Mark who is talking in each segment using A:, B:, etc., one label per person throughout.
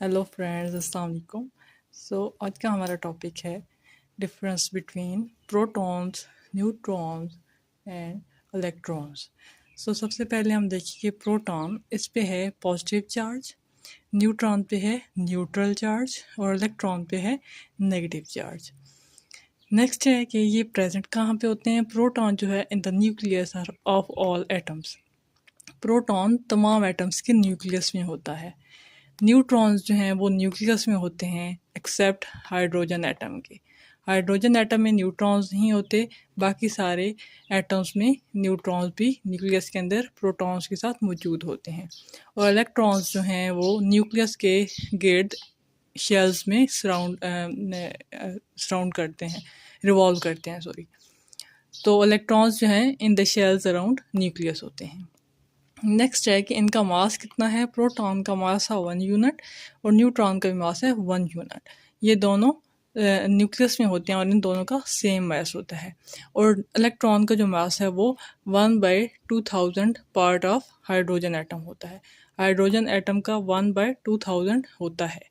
A: Hello friends, अस्सलाम वालेकुम। आज का हमारा टॉपिक है difference between protons, neutrons and electrons. सबसे पहले हम देखेंगे प्रोटॉन, इस पे है पॉजिटिव चार्ज, न्यूट्रॉन पे है न्यूट्रल चार्ज और इलेक्ट्रॉन पे है नेगेटिव चार्ज। नेक्स्ट है कि ये प्रेजेंट कहाँ पे होते हैं। प्रोटॉन जो है in the nucleus of all atoms. Proton तमाम एटम्स के न्यूक्लियस में होता है। न्यूट्रॉन्स जो हैं वो न्यूक्लियस में होते हैं एक्सेप्ट हाइड्रोजन एटम के। हाइड्रोजन एटम में न्यूट्रॉन्स नहीं होते, बाकी सारे एटम्स में न्यूट्रॉन्स भी न्यूक्लियस के अंदर प्रोटॉन्स के साथ मौजूद होते हैं। और इलेक्ट्रॉन्स जो हैं वो न्यूक्लियस के गिर्द शेल्स में सराउंड करते हैं, रिवॉल्व करते हैं सॉरी। तो इलेक्ट्रॉन्स जो हैं in the shells around nucleus होते हैं। नेक्स्ट है कि इनका मास कितना है। प्रोटॉन का मास है 1 यूनिट और न्यूट्रॉन का भी मास है 1 यूनिट। ये दोनों न्यूक्लियस में होते हैं और इन दोनों का सेम मास होता है। और इलेक्ट्रॉन का जो मास है वो 1/2000 पार्ट ऑफ हाइड्रोजन एटम होता है। हाइड्रोजन एटम का 1/2000 होता है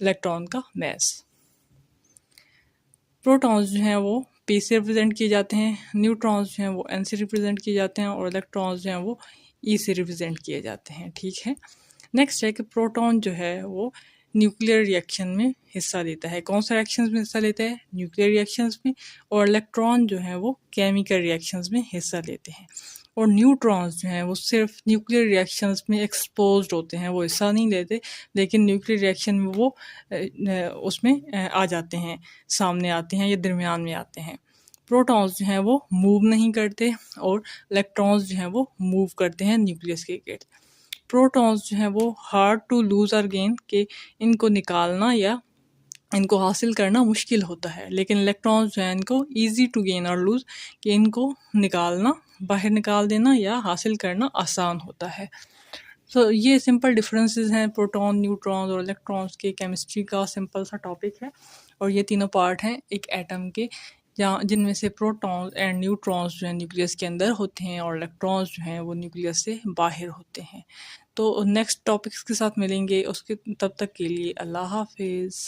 A: इलेक्ट्रॉन का मास। प्रोटॉन्स जो हैं वो पी से रिप्रेजेंट किए जाते हैं, न्यूट्रॉन्स जो हैं वो एन से रिप्रेजेंट किए जाते हैं और इलेक्ट्रॉन्स जो हैं वो ई से रिप्रेजेंट किए जाते हैं। ठीक है। नेक्स्ट है कि प्रोटॉन जो है वो न्यूक्लियर रिएक्शन में हिस्सा लेता है। कौन सा रिएक्शंस में हिस्सा लेता है? न्यूक्लियर रिएक्शंस में। और इलेक्ट्रॉन जो है वो केमिकल रिएक्शंस में हिस्सा लेते हैं। और न्यूट्रॉन्स जो हैं वो सिर्फ न्यूक्लियर रिएक्शंस में एक्सपोज्ड होते हैं, वो हिस्सा नहीं लेते, लेकिन न्यूक्लियर रिएक्शन में वो उसमें आ जाते हैं, सामने आते हैं या दरमियान में आते हैं। प्रोटॉन्स जो हैं वो मूव नहीं करते और इलेक्ट्रॉन्स जो हैं वो मूव करते हैं न्यूक्लियस के गिर्द। प्रोटॉन्स जो हैं वो हार्ड टू लूज और गेन के इनको निकालना या इनको हासिल करना मुश्किल होता है, लेकिन इलेक्ट्रॉन्स जो हैं इनको इजी टू गेन और लूज कि इनको निकालना, बाहर निकाल देना या हासिल करना आसान होता है। ये सिंपल डिफरेंसेस हैं प्रोटॉन, न्यूट्रॉन्स और इलेक्ट्रॉन्स के। केमिस्ट्री का सिंपल सा टॉपिक है और ये तीनों पार्ट हैं एक एटम के, जहाँ जिनमें से प्रोटॉन्स एंड न्यूट्रॉन्स जो हैं न्यूक्लियस के अंदर होते हैं और इलेक्ट्रॉन्स जो हैं वो न्यूक्लियस से बाहर होते हैं। तो नेक्स्ट टॉपिक्स के साथ मिलेंगे, उसके तब तक के लिए अल्लाह हाफिज़।